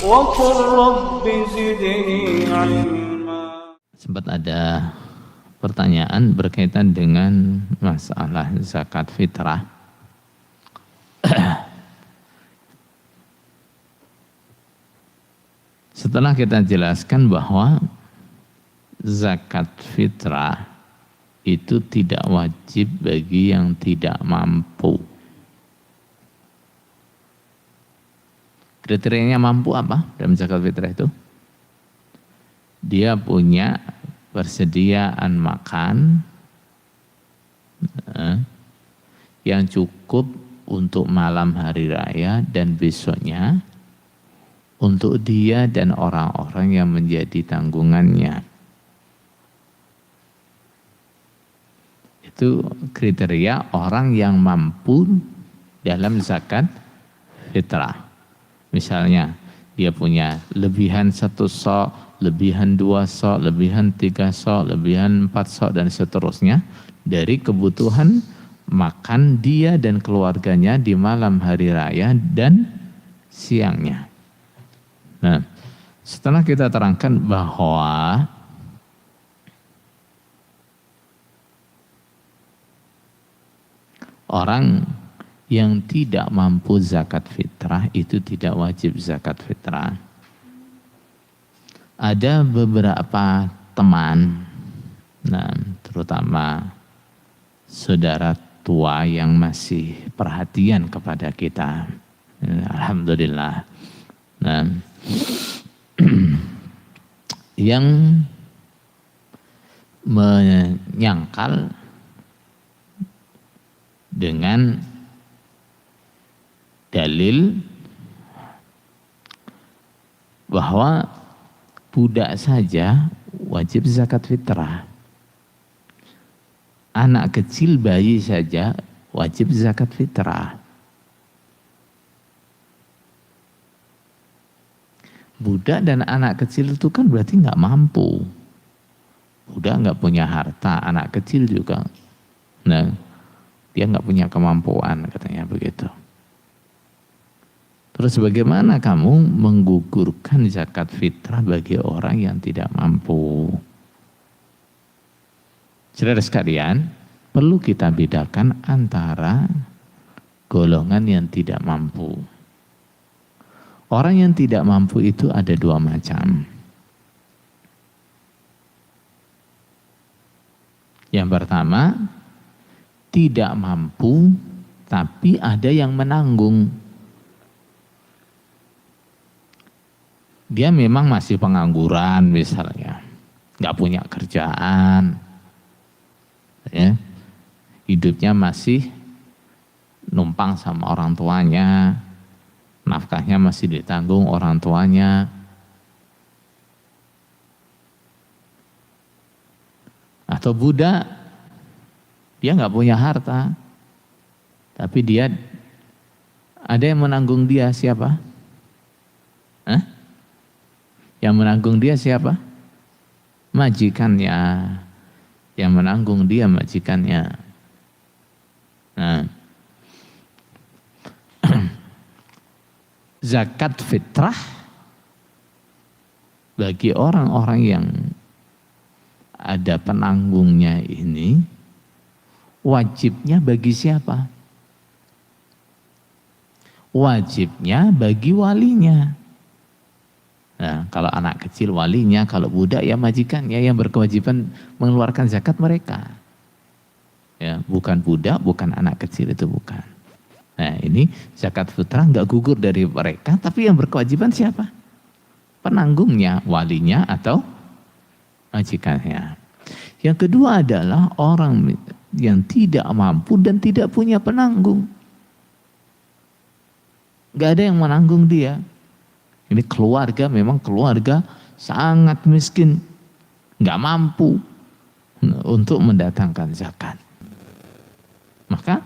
وقل رب زدني علما. Sempat ada pertanyaan berkaitan dengan masalah zakat fitrah. Setelah kita jelaskan bahwa zakat fitrah itu tidak wajib bagi yang tidak mampu. Kriterianya mampu apa dalam zakat fitrah itu? Dia punya persediaan makan yang cukup untuk malam hari raya dan besoknya, untuk dia dan orang-orang yang menjadi tanggungannya. Itu kriteria orang yang mampu dalam zakat fitrah. Misalnya dia punya lebihan 1 sok, lebihan 2 sok, lebihan 3 sok, lebihan 4 sok dan seterusnya dari kebutuhan makan dia dan keluarganya di malam hari raya dan siangnya. Nah, setelah kita terangkan bahwa orang yang tidak mampu zakat fitrah itu tidak wajib zakat fitrah. Ada beberapa teman, nah, terutama saudara tua yang masih perhatian kepada kita. Alhamdulillah. Nah, yang menyangkal dengan dalil bahwa budak saja wajib zakat fitrah. Anak kecil, bayi saja wajib zakat fitrah. Budak dan anak kecil itu kan berarti nggak mampu. Budak nggak punya harta, anak kecil juga. Nah, dia nggak punya kemampuan, katanya begitu. Terus bagaimana kamu menggugurkan zakat fitrah bagi orang yang tidak mampu? Saudara sekalian, perlu kita bedakan antara golongan yang tidak mampu. Orang yang tidak mampu itu ada 2 macam. Yang pertama, tidak mampu tapi ada yang menanggung. Dia memang masih pengangguran misalnya, nggak punya kerjaan, ya, hidupnya masih numpang sama orang tuanya, nafkahnya masih ditanggung orang tuanya. Atau budak, dia nggak punya harta, tapi dia ada yang menanggung dia. Siapa? Hah? Yang menanggung dia siapa? Majikannya. Yang menanggung dia majikannya. Nah, zakat fitrah bagi orang-orang yang ada penanggungnya ini wajibnya bagi siapa? Wajibnya bagi walinya. Nah, kalau anak kecil walinya, kalau budak ya majikannya yang berkewajiban mengeluarkan zakat mereka. Ya, bukan budak, bukan anak kecil, itu bukan. Nah, ini zakat fitrah nggak gugur dari mereka, tapi yang berkewajiban siapa? Penanggungnya, walinya atau majikannya. Yang kedua adalah orang yang tidak mampu dan tidak punya penanggung. Nggak ada yang menanggung dia. Ini keluarga, memang keluarga sangat miskin, nggak mampu untuk mendatangkan zakat. Maka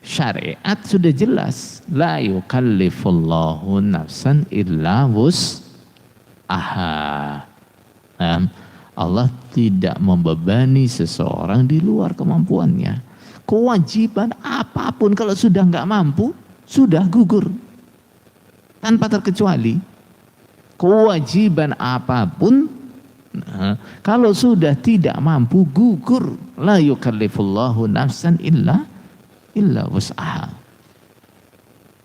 syariat sudah jelas, la yukallifullahu nafsan illa wus'aha. Allah tidak membebani seseorang di luar kemampuannya. Kewajiban apapun kalau sudah nggak mampu, sudah gugur tanpa terkecuali. Kewajiban apapun kalau sudah tidak mampu gugur. La yukallifullahu nafsan illa wus'aha.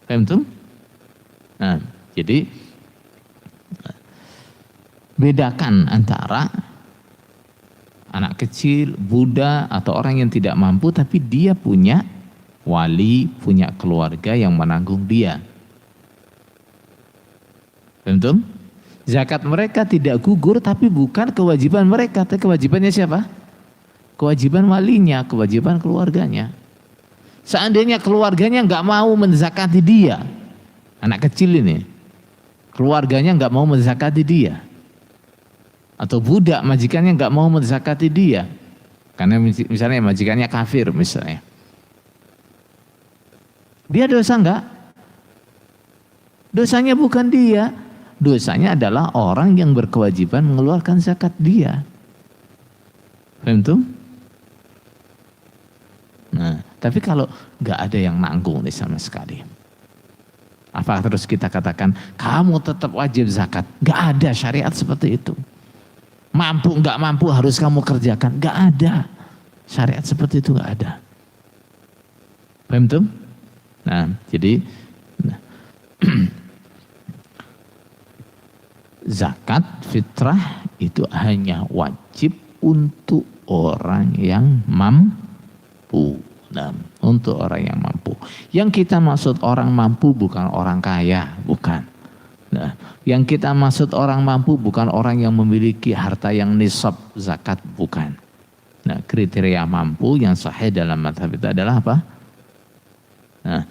Paham tuh? Nah, jadi bedakan antara anak kecil, budak atau orang yang tidak mampu tapi dia punya wali, punya keluarga yang menanggung dia. Paham tuh? Zakat mereka tidak gugur tapi bukan kewajiban mereka, tapi kewajibannya siapa? Kewajiban walinya, kewajiban keluarganya. Seandainya keluarganya nggak mau menzakati dia, anak kecil ini, keluarganya nggak mau menzakati dia, atau budak majikannya nggak mau menzakati dia, karena misalnya majikannya kafir misalnya, dia dosa nggak? Dosanya bukan dia, dosanya adalah orang yang berkewajiban mengeluarkan zakat dia. Paham tuh? Nah, tapi kalau nggak ada yang nanggung nih sama sekali, apa terus kita katakan kamu tetap wajib zakat? Nggak ada syariat seperti itu. Mampu nggak mampu harus kamu kerjakan? Nggak ada syariat seperti itu, nggak ada. Paham tuh? Nah, jadi zakat fitrah itu hanya wajib untuk orang yang mampu. Nah, untuk orang yang mampu. Yang kita maksud orang mampu bukan orang kaya, bukan. Nah, yang kita maksud orang mampu bukan orang yang memiliki harta yang nisab zakat, bukan. Nah, kriteria mampu yang sahih dalam mazhab itu adalah apa? Nah,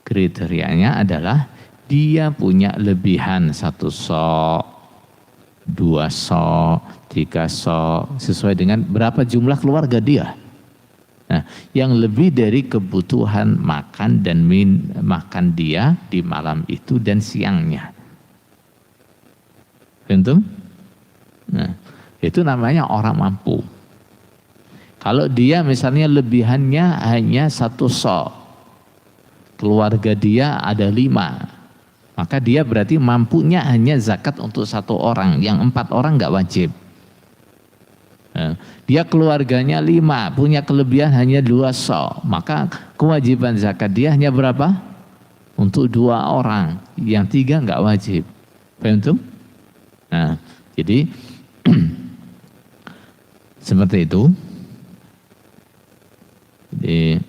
kriterianya adalah dia punya lebihan 1 sok, 2 sok, 3 sok, sesuai dengan berapa jumlah keluarga dia. Nah, yang lebih dari kebutuhan makan dan makan dia di malam itu dan siangnya. Tentu? Nah, itu namanya orang mampu. Kalau dia misalnya lebihannya hanya 1 sok, keluarga dia ada 5, maka dia berarti mampunya hanya zakat untuk 1 orang, yang 4 orang nggak wajib. Nah, dia keluarganya 5, punya kelebihan hanya 2 sok, maka kewajiban zakat dia hanya berapa? Untuk 2 orang, yang 3 nggak wajib. Paham tuh? Nah, jadi seperti itu. Jadi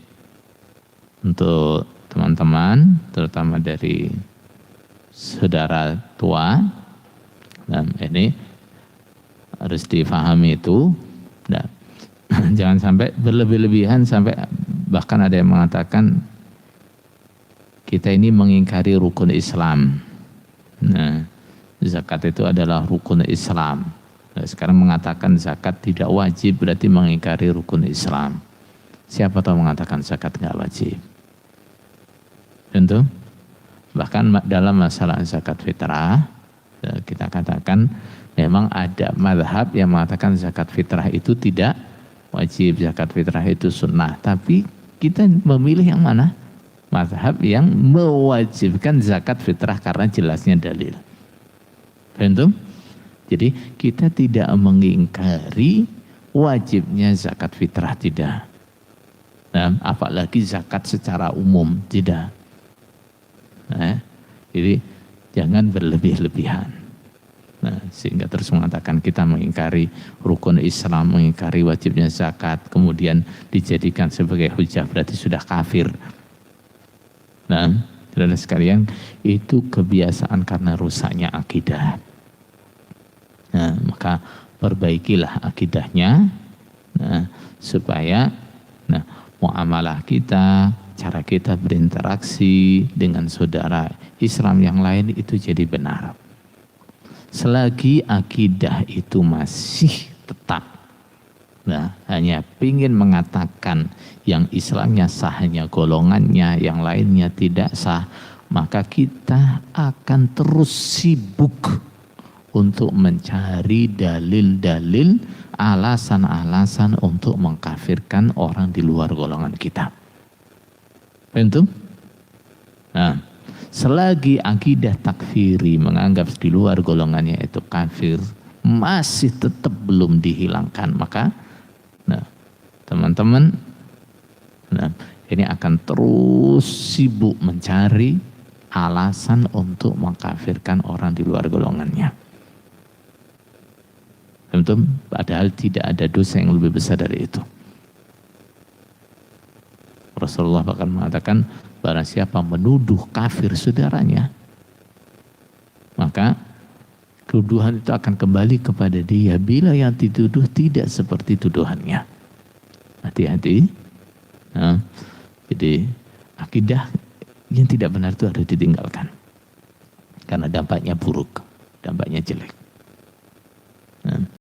untuk teman-teman, terutama dari saudara tua, dan ini harus difahami itu. Nah, jangan sampai berlebih-lebihan sampai bahkan ada yang mengatakan kita ini mengingkari rukun Islam. Nah, zakat itu adalah rukun Islam. Nah, sekarang mengatakan zakat tidak wajib berarti mengingkari rukun Islam. Siapa tahu mengatakan zakat nggak wajib? Tentu. Bahkan dalam masalah zakat fitrah kita katakan memang ada mazhab yang mengatakan zakat fitrah itu tidak wajib, zakat fitrah itu sunnah. Tapi kita memilih yang mana? Mazhab yang mewajibkan zakat fitrah karena jelasnya dalil. Tentu. Jadi kita tidak mengingkari wajibnya zakat fitrah, tidak. Nah, apalagi zakat secara umum, tidak. Nah, jadi jangan berlebih-lebihan. Nah, sehingga terus mengatakan kita mengingkari rukun Islam, mengingkari wajibnya zakat, kemudian dijadikan sebagai hujah berarti sudah kafir. Nah, saudara sekalian, itu kebiasaan karena rusaknya akidah. Nah, maka perbaikilah akidahnya, nah, supaya muamalah kita, cara kita berinteraksi dengan saudara Islam yang lain itu jadi benar. Selagi akidah itu masih tetap, hanya ingin mengatakan yang Islamnya sah hanya golongannya, yang lainnya tidak sah, maka kita akan terus sibuk untuk mencari dalil-dalil, alasan-alasan untuk mengkafirkan orang di luar golongan kita. Tentu? Nah, selagi akidah takfiri menganggap di luar golongannya itu kafir masih tetap belum dihilangkan, maka nah, teman-teman, nah, ini akan terus sibuk mencari alasan untuk mengkafirkan orang di luar golongannya. Tentu padahal tidak ada dosa yang lebih besar dari itu. Rasulullah bahkan mengatakan, barang siapa menuduh kafir saudaranya, maka tuduhan itu akan kembali kepada dia bila yang dituduh tidak seperti tuduhannya. Hati-hati. Nah, jadi akidah yang tidak benar itu harus ditinggalkan. Karena dampaknya buruk, dampaknya jelek. Nah.